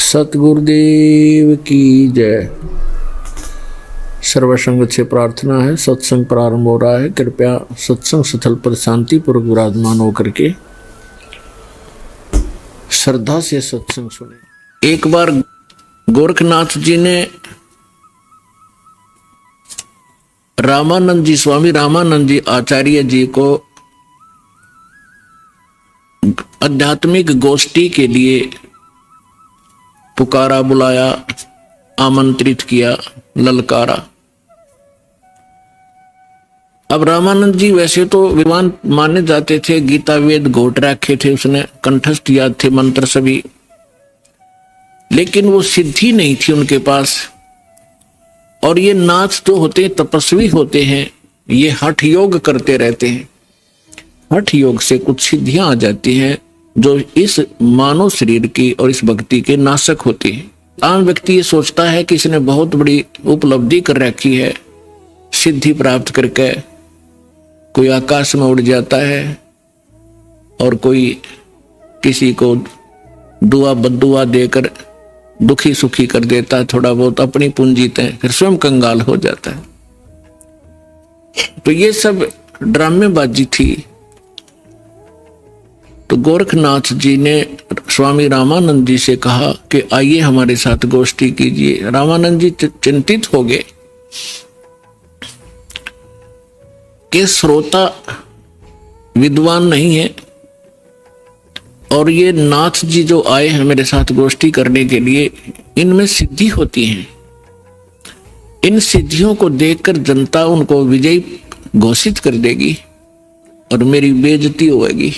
सतगुरुदेव की जय। सर्वसंग से प्रार्थना है। सत्संग प्रारंभ हो रहा है। कृपया सत्संग स्थल पर शांतिपूर्वक विराजमान होकर के श्रद्धा से सत्संग सुने। एक बार गोरखनाथ जी ने रामानंद जी, स्वामी रामानंद जी आचार्य जी को आध्यात्मिक गोष्ठी के लिए पुकारा, बुलाया, आमंत्रित किया, ललकारा। अब रामानंद जी वैसे तो विद्वान माने जाते थे, गीता वेद घोट रखे थे, उसने कंठस्थ याद थे मंत्र सभी, लेकिन वो सिद्धि नहीं थी उनके पास। और ये नाथ जो होते हैं तपस्वी होते हैं, ये हठ योग करते रहते हैं। हठ योग से कुछ सिद्धियां आ जाती हैं जो इस मानव शरीर की और इस भक्ति के नाशक होती है। आम व्यक्ति ये सोचता है कि इसने बहुत बड़ी उपलब्धि कर रखी है, सिद्धि प्राप्त करके कोई आकाश में उड़ जाता है और कोई किसी को दुआ बद्दुआ देकर दुखी सुखी कर देता है, थोड़ा बहुत अपनी पूंजी तय, फिर स्वयं कंगाल हो जाता है। तो ये सब ड्रामेबाजी थी। तो गोरखनाथ जी ने स्वामी रामानंद जी से कहा कि आइए हमारे साथ गोष्ठी कीजिए। रामानंद जी चिंतित हो गए कि श्रोता विद्वान नहीं है और ये नाथ जी जो आए हैं मेरे साथ गोष्ठी करने के लिए, इनमें सिद्धि होती है। इन सिद्धियों को देखकर जनता उनको विजयी घोषित कर देगी और मेरी बेइज्जती होगी।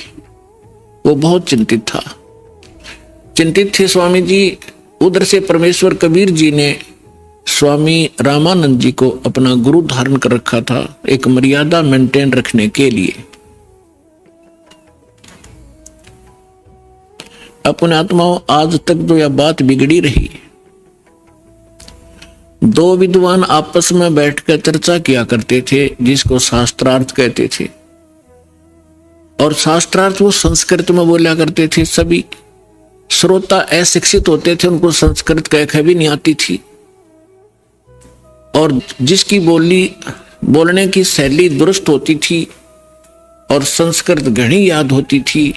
वो बहुत चिंतित था। चिंतित थे स्वामी जी। उधर से परमेश्वर कबीर जी ने स्वामी रामानंद जी को अपना गुरु धारण कर रखा था, एक मर्यादा मेंटेन रखने के लिए। अपने आत्माओं, आज तक जो यह बात बिगड़ी रही, दो विद्वान आपस में बैठकर चर्चा किया करते थे जिसको शास्त्रार्थ कहते थे, और शास्त्रार्थ वो संस्कृत में बोला करते थे। सभी श्रोता अशिक्षित होते थे, उनको संस्कृत कह भी नहीं आती थी, और जिसकी बोलने की शैली दुरुस्त होती थी और संस्कृत घनी याद होती थी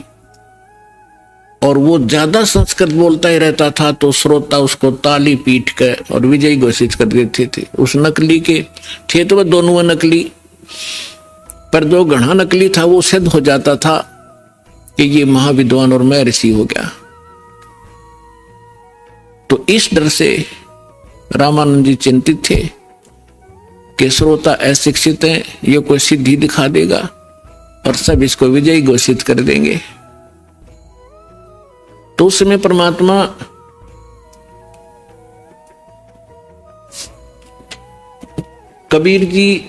और वो ज्यादा संस्कृत बोलता ही रहता था, तो श्रोता उसको ताली पीट कर और विजयी घोषित कर देते थे। उस नकली के थे तो वह दोनों नकली, पर जो घना नकली था वो सिद्ध हो जाता था कि ये महाविद्वान और मैं ऋषि हो गया। तो इस डर से रामानंद जी चिंतित थे कि श्रोता अशिक्षित है, ये कोई सिद्धि दिखा देगा और सब इसको विजयी घोषित कर देंगे। तो उस समय परमात्मा कबीर जी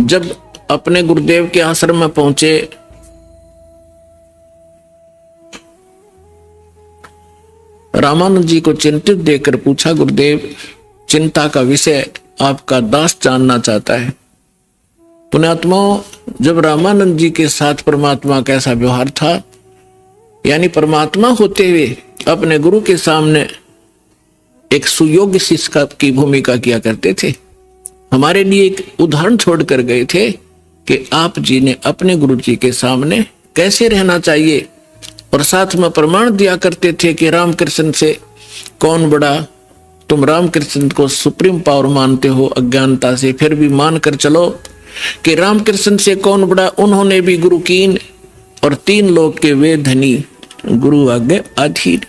जब अपने गुरुदेव के आश्रम में पहुंचे, रामानंद जी को चिंतित देखकर पूछा, गुरुदेव चिंता का विषय आपका दास जानना चाहता है। पुण्यात्माओं, जब रामानंद जी के साथ परमात्मा का ऐसा व्यवहार था, यानी परमात्मा होते हुए अपने गुरु के सामने एक सुयोग्य शिष्य की भूमिका किया करते थे। हमारे लिए एक उदाहरण छोड़कर गए थे कि आप जी ने अपने गुरु जी के सामने कैसे रहना चाहिए, और साथ में प्रमाण दिया करते थे कि रामकृष्ण से कौन बड़ा। तुम रामकृष्ण को सुप्रीम पावर मानते हो अज्ञानता से, फिर भी मान कर चलो कि रामकृष्ण से कौन बड़ा। उन्होंने भी गुरु कीन और 3 लोक के वे धनी, गुरु आगे अधीर।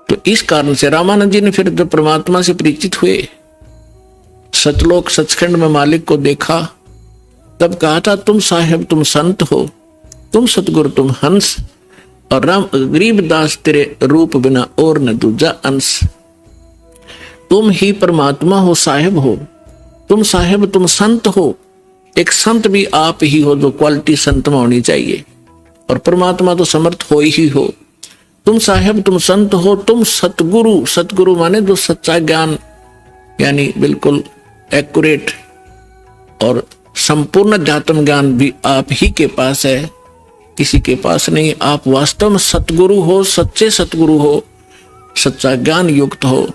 तो इस कारण से रामानंद जी ने फिर जब परमात्मा से परिचित हुए, सतलोक सचखंड में मालिक को देखा, तब कहा था, तुम साहेब तुम संत हो, तुम सतगुरु तुम हंस, और राम गरीबदास तेरे रूप बिना और न दूजा अंश। तुम ही परमात्मा हो, साहेब हो, तुम साहेब तुम संत हो। एक संत भी आप ही हो, जो क्वालिटी संत में होनी चाहिए, और परमात्मा तो समर्थ हो ही हो। तुम साहेब तुम संत हो, तुम सतगुरु, सतगुरु माने जो सच्चा ज्ञान, यानी बिल्कुल एक्यूरेट और संपूर्ण अध्यात्म ज्ञान भी आप ही के पास है, किसी के पास नहीं। आप वास्तव में सतगुरु हो, सच्चे सतगुरु हो, सच्चा ज्ञान युक्त हो,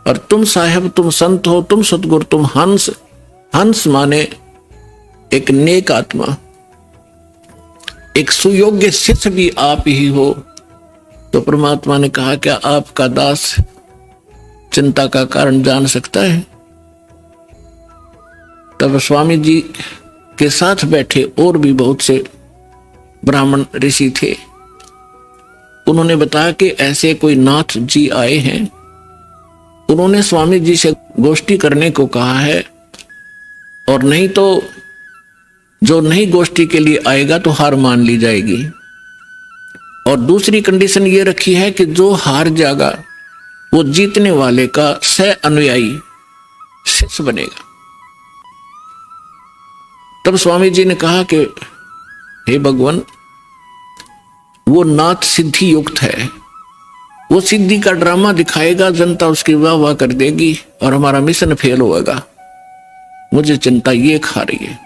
और तुम साहेब, तुम संत हो, तुम सतगुरु, तुम हंस। हंस माने एक नेक आत्मा, एक सुयोग्य शिष्य भी आप ही हो। तो परमात्मा ने कहा, क्या आपका दास चिंता का कारण जान सकता है? तब स्वामी जी के साथ बैठे और भी बहुत से ब्राह्मण ऋषि थे। उन्होंने बताया कि ऐसे कोई नाथ जी आए हैं, उन्होंने स्वामी जी से गोष्ठी करने को कहा है, और नहीं तो जो नहीं गोष्ठी के लिए आएगा तो हार मान ली जाएगी। और दूसरी कंडीशन ये रखी है कि जो हार जाएगा वो जीतने वाले का सह अनुयायी शिष्य बनेगा। तब स्वामी जी ने कहा कि हे भगवान, वो नाथ सिद्धि युक्त है, वो सिद्धि का ड्रामा दिखाएगा, जनता उसकी वाह वाह कर देगी और हमारा मिशन फेल होगा। मुझे चिंता ये खा रही है।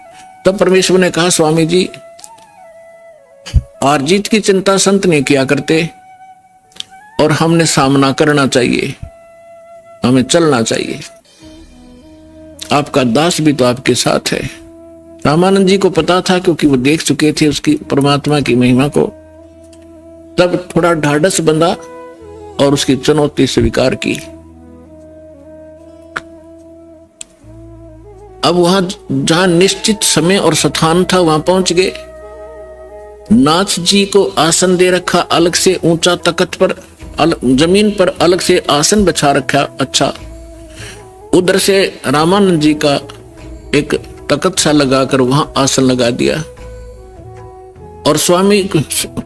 तब परमेश्वर ने कहा, स्वामी जी, हार जीत की चिंता संत नहीं किया करते, और हमने सामना करना चाहिए, हमें चलना चाहिए। आपका दास भी तो आपके साथ है। रामानंद जी को पता था, क्योंकि वो देख चुके थे उसकी परमात्मा की महिमा को। तब थोड़ा ढाढ़स बंधा और उसकी चुनौती स्वीकार की। अब वहां जहां निश्चित समय और स्थान था वहां पहुंच गए। नाथ जी को आसन दे रखा, अलग से ऊंचा तख्त पर, जमीन पर अलग से आसन बिछा रखा। अच्छा, उधर से रामानंद जी का एक तख्त सा लगाकर वहां आसन लगा दिया। और स्वामी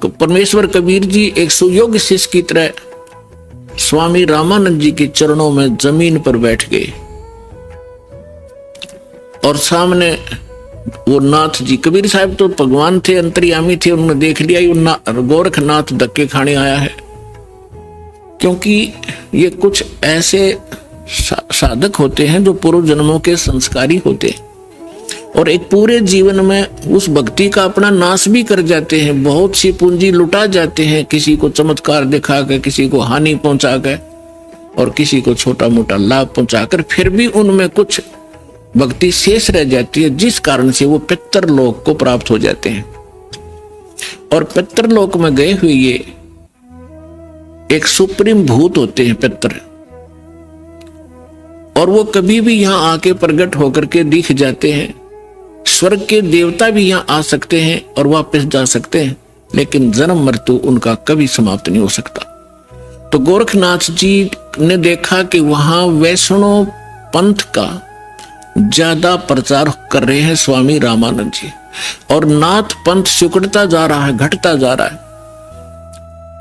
परमेश्वर कबीर जी एक सुयोग्य शिष्य की तरह स्वामी रामानंद जी के चरणों में जमीन पर बैठ गए। और सामने वो नाथ जी, कबीर साहब तो भगवान थे, अंतर्यामी थे, उन्होंने देख लिया गोरखनाथ धक्के खाने आया है। क्योंकि ये कुछ ऐसे साधक होते हैं जो पूर्व जन्मों के संस्कारी होते हैं, और एक पूरे जीवन में उस भक्ति का अपना नाश भी कर जाते हैं। बहुत सी पूंजी लुटा जाते हैं, किसी को चमत्कार दिखाकर, किसी को हानि पहुंचाकर, और किसी को छोटा मोटा लाभ पहुंचाकर, फिर भी उनमें कुछ भक्ति शेष रह जाती है, जिस कारण से वो पितरलोक को प्राप्त हो जाते हैं। और पितरलोक में गए हुए ये एक सुप्रीम भूत होते हैं पितर, और वो कभी भी यहां आके प्रकट होकर के दिख जाते हैं। स्वर्ग के देवता भी यहां आ सकते हैं और वापस जा सकते हैं, लेकिन जन्म मृत्यु उनका कभी समाप्त नहीं हो सकता। तो गोरखनाथ जी ने देखा कि वहां वैष्णव पंथ का ज्यादा प्रचार कर रहे हैं स्वामी रामानंद जी, और नाथ पंथ सिकुड़ता जा रहा है, घटता जा रहा है।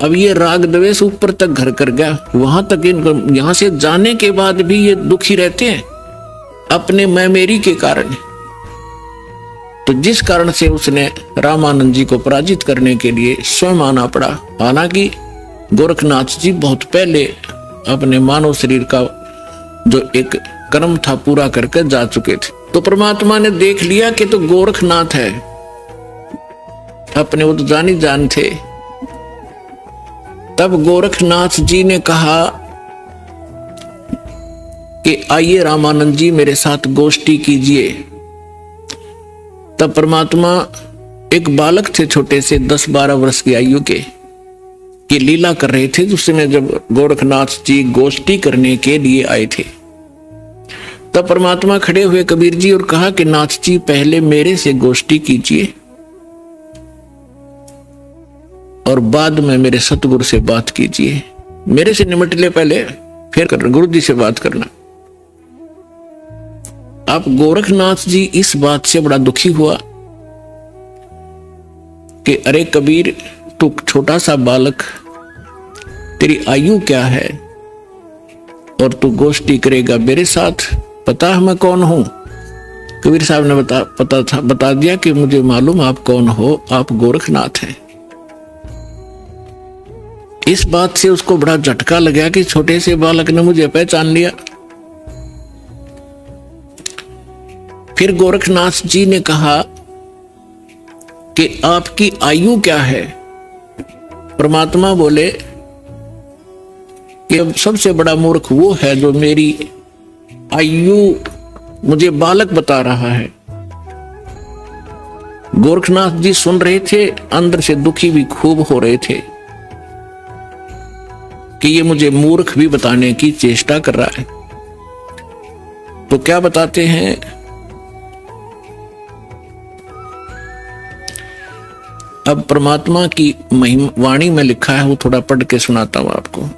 अब ये राग द्वेष ऊपर तक घर कर गया, वहां तक इनको यहां से जाने के बाद भी ये दुखी रहते हैं अपने मैं मेरी के कारण। तो जिस कारण से उसने रामानंद जी को पराजित करने के लिए स्वयं आना पड़ा। हालांकि गोरखनाथ जी बहुत पहले अपने मानव शरीर का जो एक कर्म था पूरा करके जा चुके थे। तो परमात्मा ने देख लिया कि तो गोरखनाथ है, अपने वो तो जानी जान थे। तब गोरखनाथ जी ने कहा कि आइए रामानंद जी मेरे साथ गोष्ठी कीजिए। तब परमात्मा एक बालक थे, छोटे से 10-12 वर्ष की आयु के, ये लीला कर रहे थे। उसमें जब गोरखनाथ जी गोष्ठी करने के लिए आए थे, तब परमात्मा खड़े हुए कबीर जी और कहा कि नाथ जी पहले मेरे से गोष्ठी कीजिए और बाद में मेरे सतगुरु से बात कीजिए। मेरे से निमट ले पहले, फिर गुरु जी से बात करना। अब गोरखनाथ जी इस बात से बड़ा दुखी हुआ कि अरे कबीर, तू छोटा सा बालक, तेरी आयु क्या है और तू गोष्ठी करेगा मेरे साथ? पता है मैं कौन हूं? कबीर साहब ने बता दिया कि मुझे मालूम आप कौन हो, आप गोरखनाथ हैं। इस बात से उसको बड़ा झटका लगा कि छोटे से बालक ने मुझे पहचान लिया। फिर गोरखनाथ जी ने कहा कि आपकी आयु क्या है? परमात्मा बोले कि अब सबसे बड़ा मूर्ख वो है जो मेरी आयु मुझे बालक बता रहा है। गोरखनाथ जी सुन रहे थे, अंदर से दुखी भी खूब हो रहे थे कि ये मुझे मूर्ख भी बताने की चेष्टा कर रहा है। तो क्या बताते हैं, अब परमात्मा की महिमा वाणी में लिखा है, वो थोड़ा पढ़ के सुनाता हूं आपको।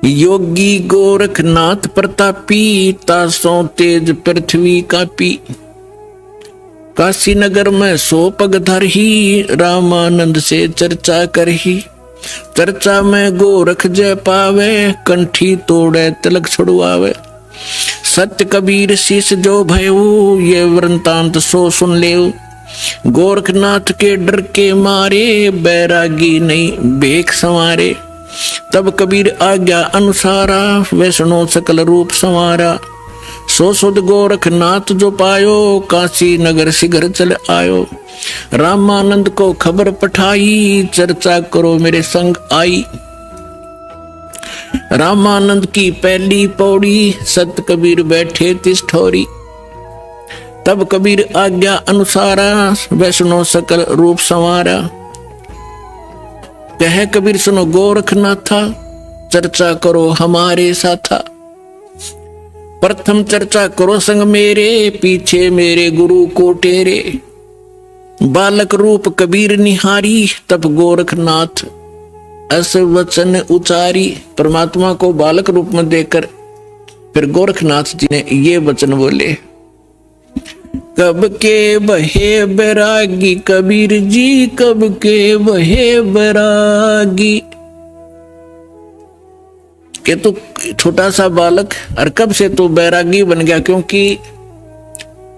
योगी गोरखनाथ प्रतापी, तासों तेज पृथ्वी का पी। काशी नगर में 100 पग धर ही, रामानंद से चर्चा कर ही। चर्चा में गोरख जय पावे, कंठी तोड़े तिलक छुड़वावे। सत्य कबीर शीश जो भयऊ, ये वृंतांत सो सुन लेऊ। गोरखनाथ के डर के मारे, बैरागी नहीं बेख संवारे। तब कबीर आज्ञा अनुसारा, वैष्णो सकल रूप संवारा। सो सुध गोरखनाथ जो पायो, काशी नगर शीघ्र चल आयो। रामानंद को खबर पठाई, चर्चा करो मेरे संग आई। रामानंद की पहली पौड़ी, सत कबीर बैठे तिस ठोरी। तब कबीर आज्ञा अनुसारा, वैष्णो सकल रूप संवारा। कहे कबीर सुनो गोरखनाथा, चर्चा करो हमारे साथा। प्रथम चर्चा करो संग मेरे, पीछे मेरे गुरु को टेरे। बालक रूप कबीर निहारी, तब गोरखनाथ अस वचन उचारी। परमात्मा को बालक रूप में देखकर फिर गोरखनाथ जी ने ये वचन बोले। कब के बहे बैरागी कबीर जी, कब के बहे बैरागी। कि तू छोटा सा बालक और कब से तू बैरागी बन गया, क्योंकि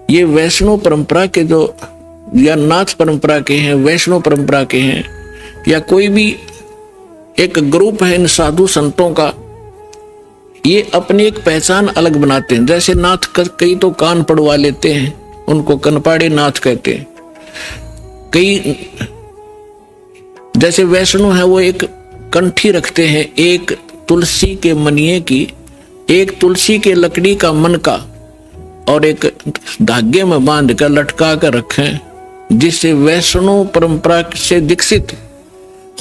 ये वैष्णव परंपरा के जो या नाथ परंपरा के हैं, वैष्णव परंपरा के हैं, या कोई भी एक ग्रुप है इन साधु संतों का, ये अपनी एक पहचान अलग बनाते हैं। जैसे नाथ कई तो कान पड़वा लेते हैं, उनको कनपाड़े नाथ कहते हैं। कई जैसे वैष्णव है वो एक कंठी रखते हैं, एक तुलसी के मनिये की, एक तुलसी के लकड़ी का मन का, और एक धागे में बांध कर लटका कर रखें, जिससे वैष्णव परंपरा से दीक्षित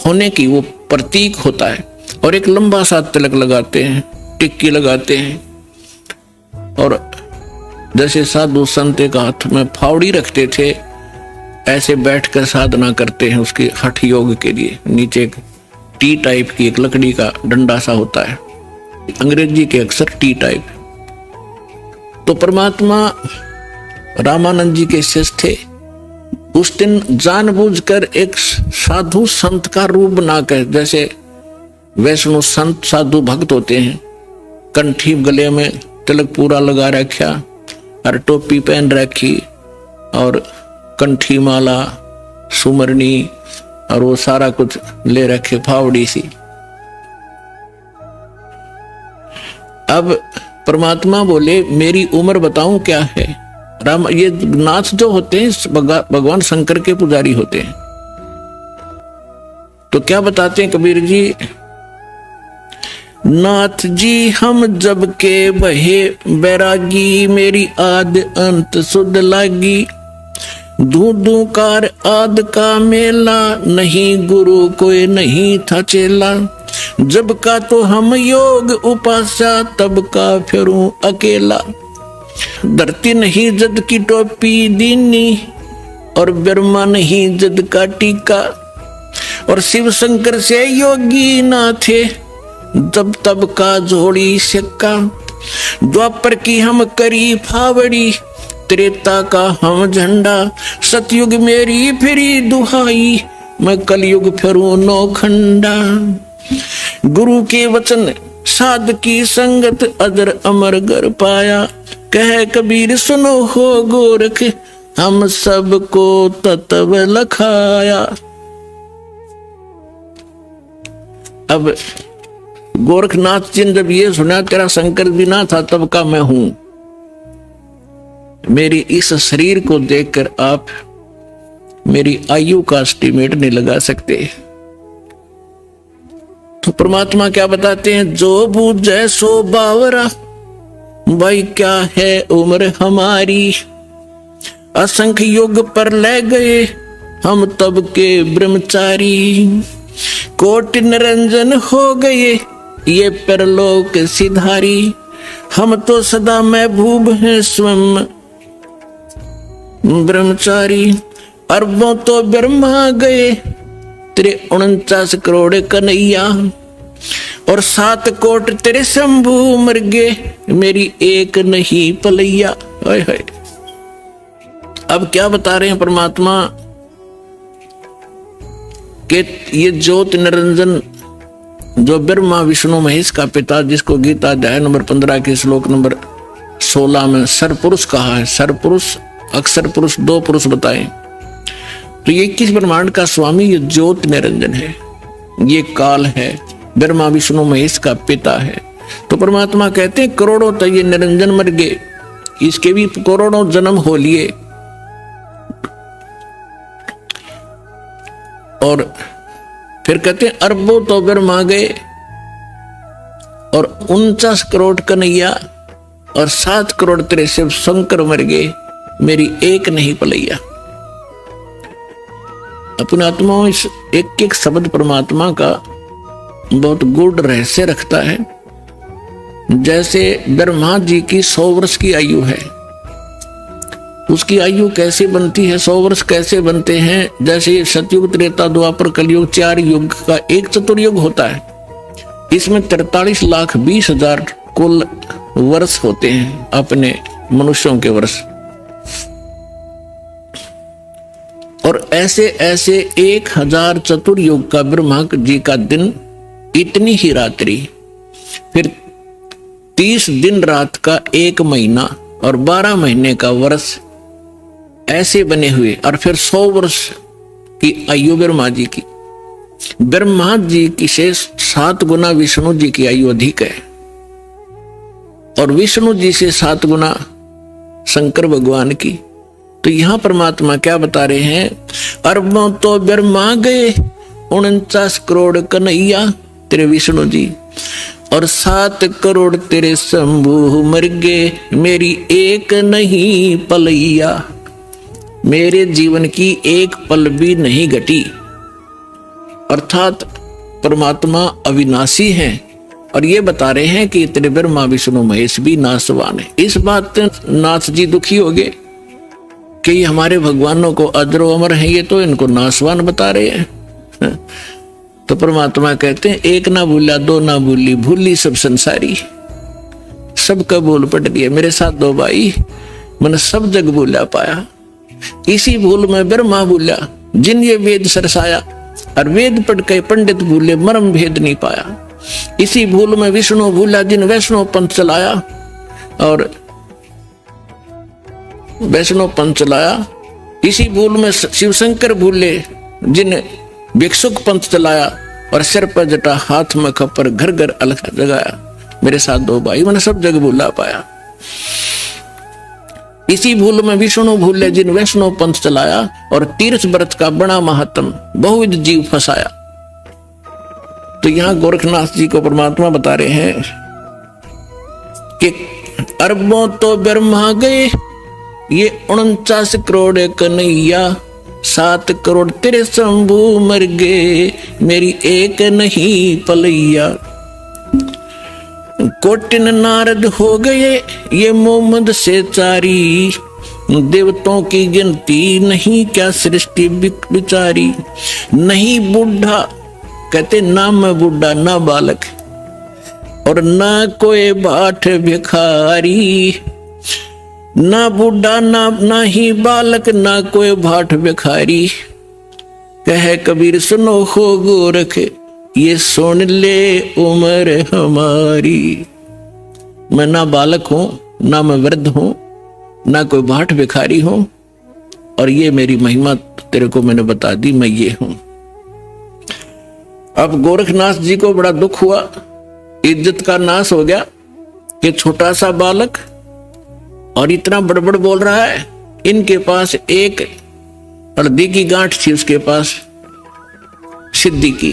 होने की वो प्रतीक होता है। और एक लंबा सा तिलक लगाते हैं, टिक्की लगाते हैं, और जैसे साधु संत एक हाथ में फावड़ी रखते थे, ऐसे बैठकर साधना करते हैं उसके हठ योग के लिए। नीचे एक टी टाइप की एक लकड़ी का डंडा सा होता है, अंग्रेजी के अक्षर टी टाइप। तो परमात्मा रामानंद जी के शिष्य थे। उस दिन जानबूझकर एक साधु संत का रूप बनाकर, जैसे वैष्णव संत साधु भक्त होते हैं, कंठी गले में तिलक पूरा लगा रखा और टोपी पहन रखी और कंठी माला सुमरनी और वो सारा कुछ ले रखे, फावड़ी सी। अब परमात्मा बोले मेरी उम्र बताऊं क्या है। राम ये नाथ जो होते हैं भगवान शंकर के पुजारी होते हैं। तो क्या बताते हैं कबीर जी, नाथ जी हम जब के बहे बैरागी, मेरी आद अंत सुध लागी। धू कार आद का मेला, नहीं गुरु कोई नहीं था चेला। जब का तो हम योग उपासा, तब का फिरूं अकेला। धरती नहीं जद की टोपी दीनी, और ब्रह्मा नहीं जद का टीका। और शिव शंकर से योगी ना थे, जब तब का जोड़ी सिक्का। द्वापर की हम करी फावड़ी, त्रेता का हम झंडा। सतयुग मेरी फिरी दुहाई, मैं कलयुग फिरूं नौखंडा। गुरु के वचन साध की संगत, अजर अमर गर पाया। कह कबीर सुनो हो गोरख, हम सबको तत्व लखाया। अब गोरखनाथ जी ने जब ये सुना, तेरा शंकर भी ना था तब का मैं हूं। मेरी इस शरीर को देखकर आप मेरी आयु का एस्टीमेट नहीं लगा सकते। तो परमात्मा क्या बताते हैं, जो बूझे सो बावरा, भाई क्या है उम्र हमारी, असंख्य युग पर ले गए हम तब के ब्रह्मचारी, कोटि निरंजन हो गए ये परलोक सिधारी, हम तो सदा महबूब हैं स्वयं ब्रह्मचारी, अरबों तो ब्रह्मा गए तेरे 49 करोड़ कन्हैया, और 7 कोट तेरे शंभू मर गए मेरी एक नहीं पलैया। हाय हाय। अब क्या बता रहे हैं परमात्मा कि ये ज्योत निरंजन जो ब्रह्मा विष्णु महेश का पिता, जिसको गीता अध्याय नंबर 15 के श्लोक नंबर 16 में सरपुरुष कहा है, सरपुरुष अक्षर पुरुष 2 पुरुष बताए, तो ये 21 ब्रह्मांड का स्वामी ये ज्योत निरंजन है, ये काल है, ब्रह्मा विष्णु महेश का पिता है। तो परमात्मा कहते हैं करोड़ों तो ये निरंजन मर गए, इसके भी करोड़ों जन्म हो लिए, और फिर कहते हैं अरबों तो ब्रह्मा गए, और 49 करोड़ कन्हैया, और 7 करोड़ तेरे शिव शंकर मर गए मेरी एक नहीं पलैया। अपने आत्मा इस एक एक शब्द परमात्मा का बहुत गूढ़ रहस्य रखता है। जैसे ब्रह्मा जी की 100 वर्ष की आयु है, उसकी आयु कैसे बनती है, 100 वर्ष कैसे बनते हैं, जैसे सतयुग त्रेता द्वापर कलयुग 4 युग का एक चतुर्युग होता है, इसमें 43,20,000 कुल वर्ष होते हैं अपने मनुष्यों के वर्ष, और ऐसे ऐसे 1000 चतुर्युग का ब्रह्मा जी का दिन, इतनी ही रात्रि, फिर 30 दिन रात का 1 महीना और 12 महीने का वर्ष, ऐसे बने हुए, और फिर 100 वर्ष की आयु ब्रह्मा जी की। ब्रह्मा जी की से 7 गुना विष्णु जी की आयु अधिक है, और विष्णु जी से 7 गुना शंकर भगवान की। तो यहां परमात्मा क्या बता रहे हैं, अरबों तो ब्रह्मा गए 49 करोड़ कन्हैया तेरे विष्णु जी, और 7 करोड़ तेरे शंभू मर गए मेरी एक नहीं पलैया, मेरे जीवन की एक पल भी नहीं घटी। अर्थात परमात्मा अविनाशी हैं, और ये बता रहे हैं कि तेरे ब्रह्मा विष्णु महेश भी नाशवान है। इस बात नाथ जी दुखी हो गए कि ये हमारे भगवानों को अजर अमर है, ये तो इनको नाशवान बता रहे हैं। तो परमात्मा कहते हैं एक ना भूला 2 ना भूली, भूली सब संसारी, सबका भूल पट दिया मेरे साथ 2 भाई, मैंने सब जग भूला पाया। इसी भूल में ब्रह्मा भूला जिन ये वेद सरसाया, और वेद पढ़ के पंडित भूले मर्म भेद नहीं पाया। इसी भूल में विष्णु भूला जिन वैष्णव पंथ चलाया, और वैष्णव पंथ चलाया। इसी भूल में शिव शंकर भूले जिन भिक्षुक पंथ चलाया, और सिर पर जटा हाथ में खपर घर घर अलग जगाया। मेरे साथ 2 भाई, मैंने सब जग भूला पाया। इसी भूल में विष्णु भूले जिन वैष्णव पंथ चलाया, और तीर्थ व्रत का बड़ा महात्म बहुविध जीव फंसाया। तो यहां गोरखनाथ जी को परमात्मा बता रहे हैं कि अरबों तो ब्रह्मा गए ये 49 करोड़ कन्हैया, 7 करोड़ तेरे शंभू मर गए मेरी एक नहीं पलैया, कोटिन नारद हो गए ये मोहम्मद से चारी, देवताओं की गिनती नहीं क्या सृष्टि बिचारी, नहीं बूढ़ा कहते ना मैं बूढ़ा ना बालक, और ना कोई बाट भिखारी, ना बूढ़ा ना ही बालक ना कोई भाट भिखारी, कहे कबीर सुनो हो गोरख ये सुन ले उम्र हमारी। मैं ना बालक हूं, ना मैं वृद्ध हूं, ना कोई भाट भिखारी हूं, और ये मेरी महिमा तेरे को मैंने बता दी, मैं ये हूं। अब गोरखनाथ जी को बड़ा दुख हुआ, इज्जत का नाश हो गया कि छोटा सा बालक और इतना बड़बड़ बोल रहा है। इनके पास एक हल्दी की गांठ थी, उसके पास सिद्धि की,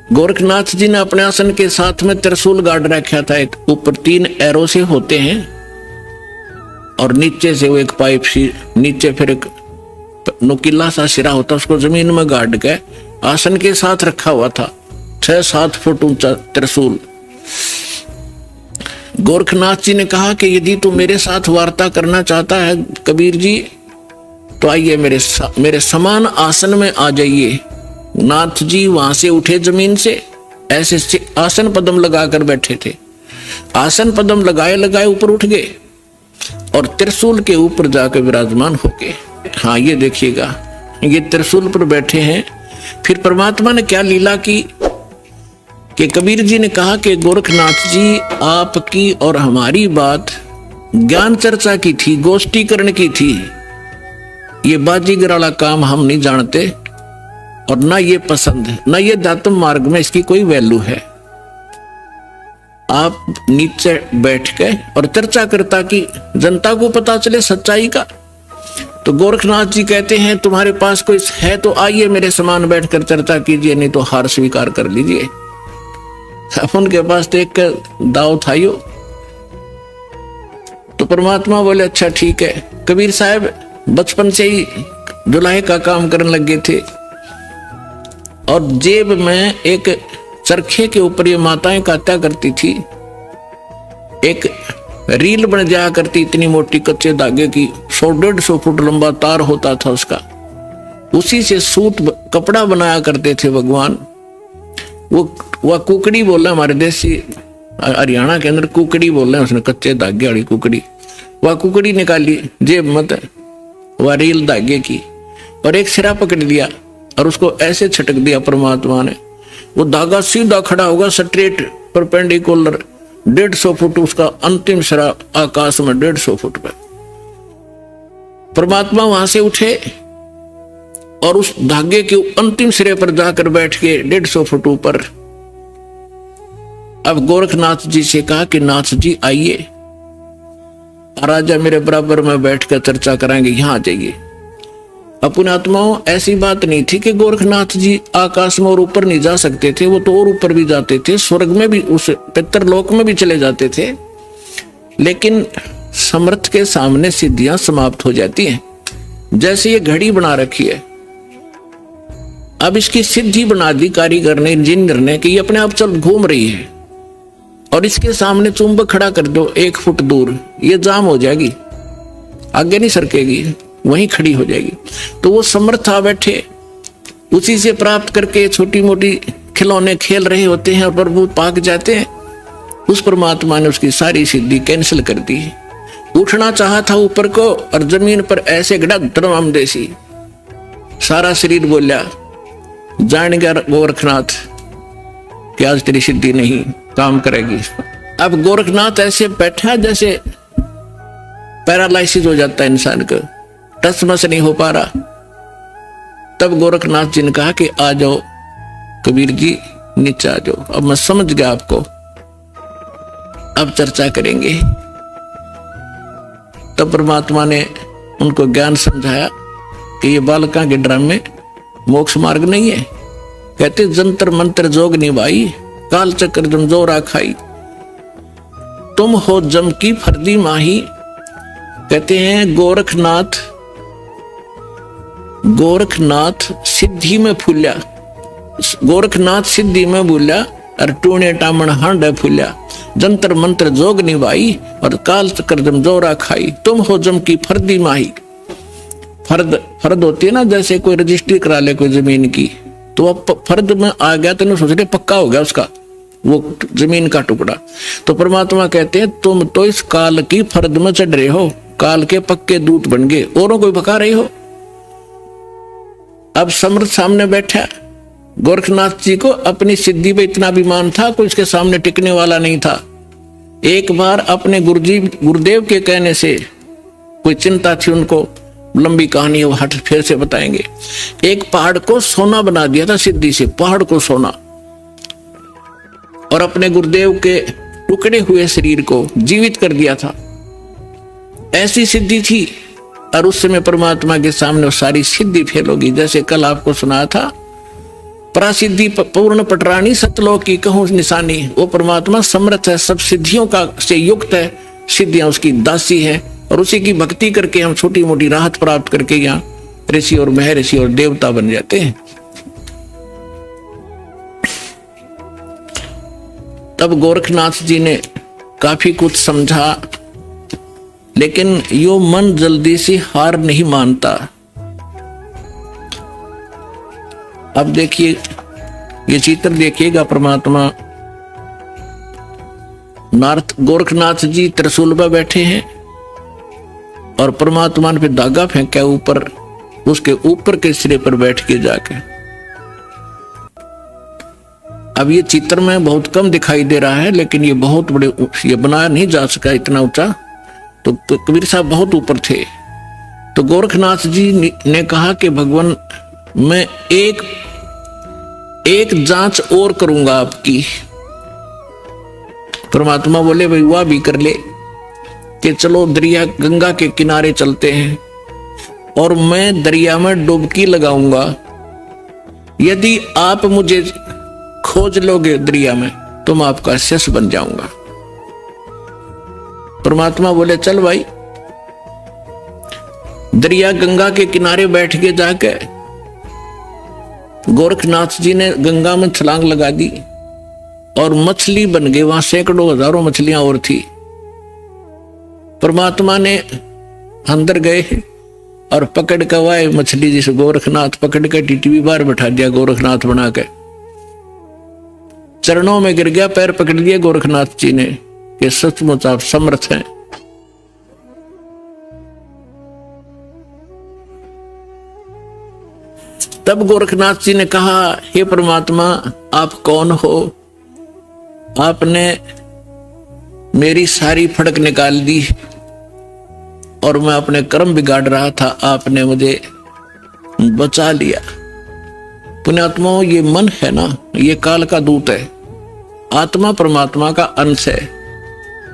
गोरखनाथ जी ने अपने आसन के साथ में त्रिशूल गाड़ रखा था। एक ऊपर 3 एरो से होते हैं और नीचे से वो एक पाइप सी, नीचे फिर एक नुकीला सा सिरा होता, उसको जमीन में गाड़ के आसन के साथ रखा हुआ था। 6-7 फुट ऊंचा त्रिशूल। गोरखनाथ जी ने कहा कि यदि तू मेरे साथ वार्ता करना चाहता है कबीर जी, तो आइए मेरे समान आसन में आ जाइए। नाथ जी वहां से उठे जमीन से, ऐसे आसन पद्म लगाकर बैठे थे। आसन पद्म लगाए लगाए ऊपर उठ गए और त्रिशूल के ऊपर जाकर विराजमान हो गए। हाँ, ये देखिएगा, ये त्रिशूल पर बैठे हैं। फिर परमात्मा ने क्या लीला की कि कबीर जी ने कहा कि गोरखनाथ जी, आपकी और हमारी बात ज्ञान चर्चा की थी, गोष्ठीकरण की थी। ये बाजीगर वाला काम हम नहीं जानते और ना ये पसंद है, ना ये दातम मार्ग में इसकी कोई वैल्यू है। आप नीचे बैठ के और चर्चा करता कि जनता को पता चले सच्चाई का। तो गोरखनाथ जी कहते हैं तुम्हारे पास कोई है तो आइए मेरे समान बैठकर चर्चा कीजिए, नहीं तो हार स्वीकार कर लीजिए। उनके पास तो एक दाव था यो। तो परमात्मा बोले अच्छा ठीक है। कबीर साहब बचपन से ही दुल्हे का काम करने लगे थे और जेब में एक चरखे के ऊपर ये माताएं कात्या करती थी, एक रील बन जाया करती इतनी मोटी कच्चे धागे की, 100-150 फुट लंबा तार होता था उसका, उसी से सूत कपड़ा बनाया करते थे भगवान। वह कुकड़ी बोल रहे हमारे देसी हरियाणा के अंदर कुकड़ी बोल रहे हैं, उसने कच्चे धागे वाली कुकड़ी। वह कुकड़ी निकाली जेब मत, वह रील धागे की, और एक सिरा पकड़ लिया और उसको ऐसे छटक दिया परमात्मा ने। वो धागा सीधा खड़ा होगा, स्ट्रेट परपेंडिकुलर, 150 फुट उसका अंतिम सिरा आकाश में, 150 फुट पर। परमात्मा वहां से उठे और उस धागे के अंतिम सिरे पर जाकर बैठ के 150 फुट ऊपर। अब गोरखनाथ जी से कहा कि नाथ जी आइए, राजा मेरे बराबर में बैठकर चर्चा कराएंगे, यहां आ जाइए। अपने आत्माओं, ऐसी बात नहीं थी कि गोरखनाथ जी आकाश में और ऊपर नहीं जा सकते थे, वो तो और ऊपर भी जाते थे, स्वर्ग में भी, उस पितरलोक में भी चले जाते थे। लेकिन समर्थ के सामने सिद्धियां समाप्त हो जाती हैं। जैसे ये घड़ी बना रखी है, अब इसकी सिद्धि बना दी कारीगर ने, इंजीनियर ने, कि ये अपने आप चल घूम रही है और इसके सामने चुंबक खड़ा कर दो 1 फुट दूर, ये जाम हो जाएगी, आगे नहीं सरकेगी, वहीं खड़ी हो जाएगी। तो वो समर्थ आ बैठे, उसी से प्राप्त करके छोटी मोटी खिलौने खेल रहे होते हैं और प्रभु पाक जाते हैं। उस परमात्मा ने उसकी सारी सिद्धि कैंसिल कर दी। उठना चाहा था ऊपर को और जमीन पर ऐसे गड़ा धर्म देसी, सारा शरीर बोला जान गया गोरखनाथ कि आज तेरी सिद्धि नहीं काम करेगी। अब गोरखनाथ ऐसे बैठा जैसे पैरालाइसिस हो जाता है इंसान को, टसमस नहीं हो पा रहा। तब गोरखनाथ जी ने कहा कि आ जाओ कबीर जी, नीचे आ जाओ, अब मैं समझ गया आपको, अब चर्चा करेंगे। तब परमात्मा ने उनको ज्ञान समझाया कि ये बालका के ड्रामे मोक्ष मार्ग नहीं है। कहते जंतर मंत्र जोग निभाई, काल चक्र जमजोरा खाई, तुम हो जम की फर्दी माही। कहते हैं गोरखनाथ सिद्धि में फूल्या, गोरखनाथ सिद्धि में भूल्या और टूणे टामण हांड फूल्या, जंतर मंत्र जोग निभाई और काल चक्र जमजोरा खाई, तुम हो जम की फर्दी माही। फर्द होती है ना, जैसे कोई रजिस्ट्री करा ले कोई जमीन की, तो अब फर्द में आ गया तो सोच रहे पक्का हो गया उसका वो जमीन का टुकड़ा। तो परमात्मा कहते हैं तुम तो इस काल की फर्द में चढ़ रहे हो, काल के पक्के दूत बन गए, औरों को पका रहे हो। अब समर्थ सामने बैठा, गोरखनाथ जी को अपनी सिद्धि पे इतना अभिमान था, कोई उसके सामने टिकने वाला नहीं था। एक बार अपने गुरुदेव के कहने से कोई चिंता थी उनको, लंबी कहानी है वो हट फिर से बताएंगे। एक पहाड़ को सोना बना दिया था सिद्धि से, पहाड़ को सोना, और अपने गुरुदेव के टुकड़े हुए शरीर को जीवित कर दिया था। ऐसी सिद्धि थी। और उस समय परमात्मा के सामने वो सारी सिद्धि फेल होगी। जैसे कल आपको सुनाया था परासिद्धि पूर्ण पटरानी सतलोक की कहूं निशानी। वो परमात्मा समर्थ है, सब सिद्धियों का से युक्त है, सिद्धियां उसकी दासी है, और उसी की भक्ति करके हम छोटी मोटी राहत प्राप्त करके यहाँ ऋषि और महर्षि और देवता बन जाते हैं। तब गोरखनाथ जी ने काफी कुछ समझा, लेकिन यो मन जल्दी से हार नहीं मानता। अब देखिए, ये चित्र देखिएगा, परमात्मा नारद गोरखनाथ जी त्रिशूल पर बैठे हैं और परमात्मा ने फिर धागा फेंका ऊपर, उसके ऊपर के सिरे पर बैठ के जाके। अब ये चित्र में बहुत कम दिखाई दे रहा है, लेकिन ये बहुत बड़े, ये बनाया नहीं जा सका इतना ऊंचा, तो कबीर साहब बहुत ऊपर थे। तो गोरखनाथ जी ने कहा कि भगवान मैं एक जांच और करूंगा आपकी। परमात्मा बोले भाई वह भी कर ले, कि चलो दरिया गंगा के किनारे चलते हैं और मैं दरिया में डुबकी लगाऊंगा, यदि आप मुझे खोज लोगे दरिया में तो मैं आपका शिष्य बन जाऊंगा। परमात्मा बोले चल भाई। दरिया गंगा के किनारे बैठ के जाके गोरखनाथ जी ने गंगा में छलांग लगा दी और मछली बन गए। वहां सैकड़ों हजारों मछलियां और थी। परमात्मा ने अंदर गए और पकड़ के वाए मछली, जिसे गोरखनाथ पकड़ के टीटी बाहर बैठा दिया, गोरखनाथ बना के चरणों में गिर गया, पैर पकड़ लिए गोरखनाथ जी ने कि सचमुच आप समर्थ हैं। तब गोरखनाथ जी ने कहा, हे परमात्मा आप कौन हो? आपने मेरी सारी फड़क निकाल दी और मैं अपने कर्म बिगाड़ रहा था, आपने मुझे बचा लिया। पुण्यात्माओं, ये मन है ना, ये काल का दूत है। आत्मा परमात्मा का अंश है।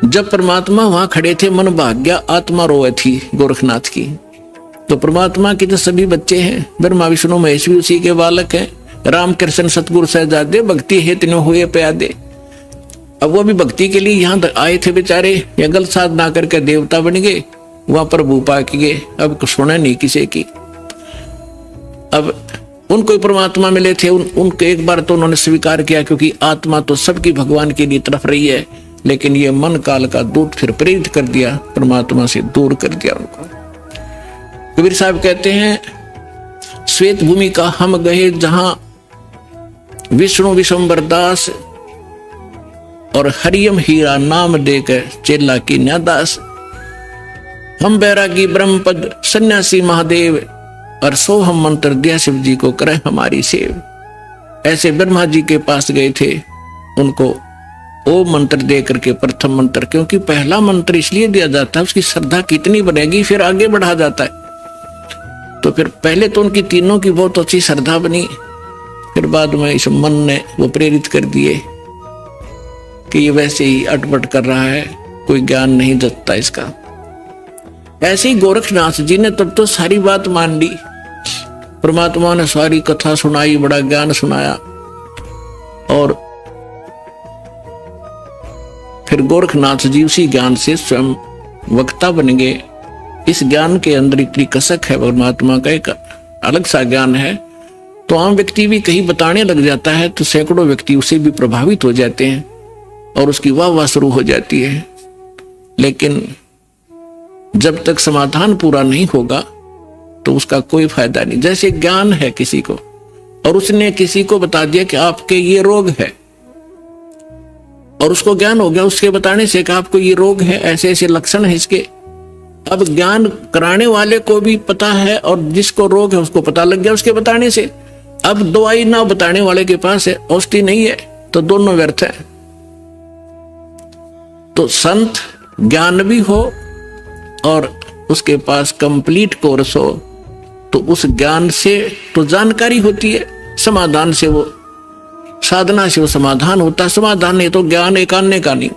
जब परमात्मा वहां खड़े थे, मन भाग गया, आत्मा रोए थी गोरखनाथ की। तो परमात्मा के जो सभी बच्चे हैं, ब्रह्मा विष्णु महेश भी उसी के बालक हैं। राम कृष्ण सतगुरु सहजादे, भक्ति हेतु न हुए प्यादे। अब वो भी भक्ति के लिए यहाँ आए थे बेचारे, या गलत साधना करके देवता बन गए, वहां प्रभु पा के गए। अब सुना नहीं किसी की। अब उनको परमात्मा मिले थे, उनको एक बार तो उन्होंने स्वीकार किया, क्योंकि आत्मा तो सबकी भगवान के लिए तरफ रही है, लेकिन ये मन काल का दूत फिर प्रेरित कर दिया, परमात्मा से दूर कर दिया उनको। कबीर साहब कहते हैं, श्वेत भूमि का हम गए जहां विष्णु विश्वंबर दास और हरियम हीरा नाम देकर चेला की न्यादास। हम बैरागी ब्रह्मपद सन्यासी महादेव और सोहम मंत्र दिया शिव जी को करे हमारी सेव। ऐसे ब्रह्मा जी के पास गए थे, उनको ओम मंत्र दे करके प्रथम मंत्र, क्योंकि पहला मंत्र इसलिए दिया जाता है उसकी श्रद्धा कितनी बनेगी फिर आगे बढ़ा जाता है। तो फिर पहले तो उनकी तीनों की बहुत अच्छी श्रद्धा बनी, फिर बाद में इस मन ने वो प्रेरित कर दिए कि ये वैसे ही अटपट कर रहा है, कोई ज्ञान नहीं जतता इसका। ऐसे ही गोरखनाथ जी ने तब तो सारी बात मान ली। परमात्मा ने सारी कथा सुनाई, बड़ा ज्ञान सुनाया, और फिर गोरखनाथ जी उसी ज्ञान से स्वयं वक्ता बन गए। इस ज्ञान के अंदर इतनी कसक है, परमात्मा का एक अलग सा ज्ञान है। तो आम व्यक्ति भी कहीं बताने लग जाता है तो सैकड़ों व्यक्ति उसे भी प्रभावित हो जाते हैं और उसकी वाह वाह शुरू हो जाती है। लेकिन जब तक समाधान पूरा नहीं होगा तो उसका कोई फायदा नहीं। जैसे ज्ञान है किसी को, और उसने किसी को बता दिया कि आपके ये रोग है, और उसको ज्ञान हो गया उसके बताने से कि आपको ये रोग है, ऐसे ऐसे लक्षण है इसके। अब ज्ञान कराने वाले को भी पता है और जिसको रोग है उसको पता लग गया उसके बताने से। अब दवाई ना बताने वाले के पास है, औषधि नहीं है, तो दोनों व्यर्थ है। तो संत ज्ञान भी हो और उसके पास कंप्लीट कोर्स हो, तो उस ज्ञान से तो जानकारी होती है, समाधान से वो साधना से वो समाधान होता है। समाधान नहीं तो ज्ञान एक आने का नहीं,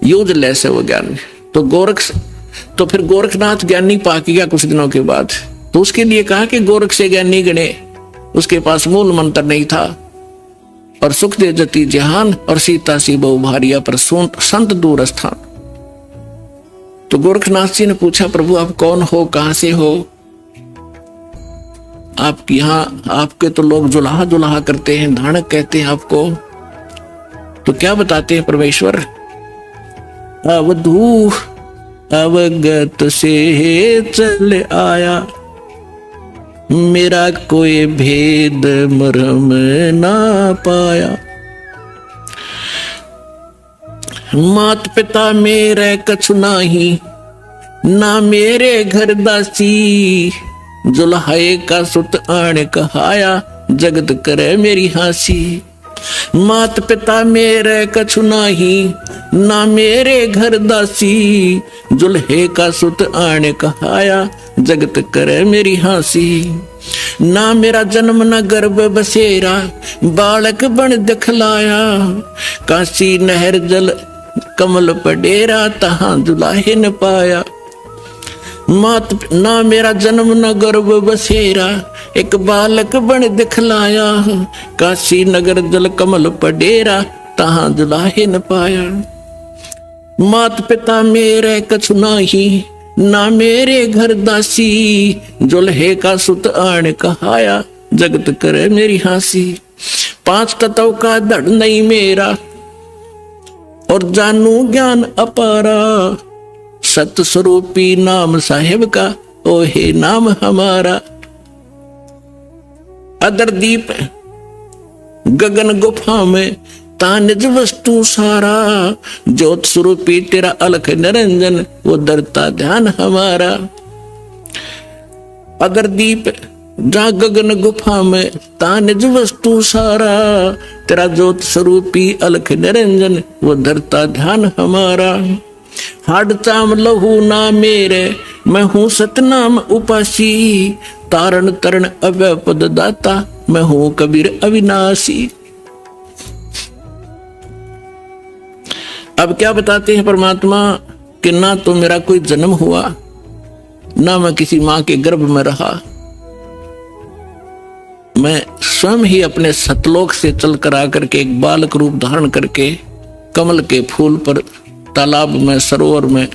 यूजलेस है वो ज्ञान। तो फिर गोरखनाथ ज्ञानी पा गया कुछ दिनों के बाद, तो उसके लिए कहा कि गोरख से ज्ञानी गणे, उसके पास मूल मंत्र नहीं था। और सुख दे जति जहान और सीता सी बहु भारिया पर संत दूर स्थान। तो गोरखनाथ जी ने पूछा, प्रभु आप कौन हो, कहां से हो? आप यहाँ आपके तो लोग जुलाहा जुलाहा करते हैं, धानक कहते हैं आपको, तो क्या बताते हैं परमेश्वर? अवधू अवगत से चल आया, मेरा कोई भेद मरम ना पाया। मात पिता मेरे कछु नाही, ना मेरे घर दासी, जुल्हाए का सुत आण कहाया, जगत करे मेरी हासी। मात पिता मेरे कछु नाही, ना मेरे घर दासी, जुल्हे का सुत आण कहाया, जगत करे मेरी हासी। ना मेरा जन्म न गर्भ बसेरा, बालक बन दिखलाया, काशी नहर जल कमल पडेरा, तहां दुलाहे न पाया। ना मेरा जन्म न गर्भ बसेरा, एक बालक बन दिखलाया, काशी नगर जल कमल पडेरा, तहां दुलाहे न पाया। मात पिता मेरे कछु नाही, ना मेरे घर दासी, जुल्हे का सुत आण कहाया, जगत करे मेरी हासी। 5 तत्व का धड़ नहीं मेरा, और जानू ज्ञान अपारा, सत स्वरूपी नाम साहेब का, ओहे नाम हमारा। अदर दीप गगन गुफा में, तानिज वस्तु सारा, ज्योत स्वरूपी तेरा अलख निरंजन, वो दरता ध्यान हमारा। अगर दीप जा गगन गुफा में, तानिज वस्तु सारा, तेरा ज्योत स्वरूपी अलख निरंजन, वो धरता ध्यान हमारा। हाड चाम लहू ना मेरे, मैं हूं सतनाम उपासी, तारण तरण अव्यय पद दाता, मैं हूं कबीर अविनाशी। अब क्या बताते हैं परमात्मा कि ना तो मेरा कोई जन्म हुआ, ना मैं किसी मां के गर्भ में रहा, मैं स्वयं ही अपने सतलोक से चलकर आकर के एक बालक रूप धारण करके कमल के फूल पर, तालाब में, सरोवर में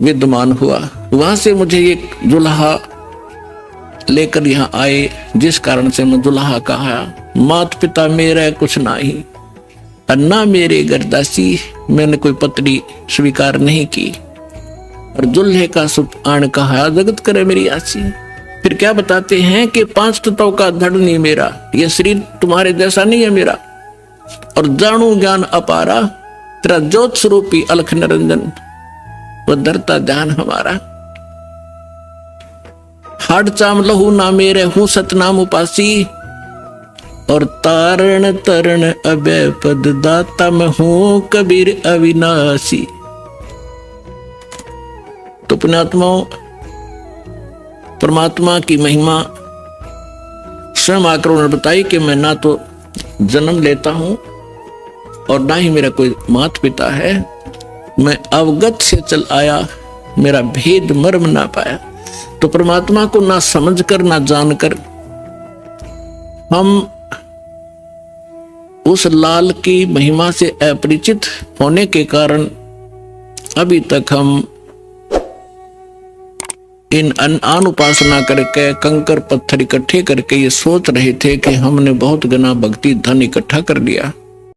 विद्यमान हुआ। वहां से मुझे एक जुल्हा लेकर यहाँ आए, जिस कारण से मैं जुल्हा कहा। मात पिता मेरा कुछ नाही, अन्ना मेरे गर्दासी, मैंने कोई पत्नी स्वीकार नहीं की, और जुल्हे का सुत आण कहा, जगत करे मेरी आसी। फिर क्या बताते हैं कि 5 तत्व का धड़ नहीं मेरा, ये शरीर तुम्हारे जैसा नहीं है मेरा, और जानू ज्ञान अपारा, तेरा ज्योत स्वरूपी अलख निरंजन, वो धरता ध्यान हमारा। हाड चाम लहू ना मेरे, हूं सतनाम उपासी, और तारण तरण अभय पद दाता, मैं हूं कबीर अविनाशी। तो पुण्यात्माओं, परमात्मा की महिमा स्वयं आकर उन्होंने बताई कि मैं ना तो जन्म लेता हूं और ना ही मेरा कोई मात पिता है, मैं अवगत से चल आया, मेरा भेद मर्म ना पाया। तो परमात्मा को ना समझकर ना जानकर हम उस लाल की महिमा से अपरिचित होने के कारण अभी तक हम इन अन उपासना करके कंकर पत्थर इकट्ठे करके ये सोच रहे थे कि हमने बहुत गना भक्ति धन इकट्ठा कर लिया।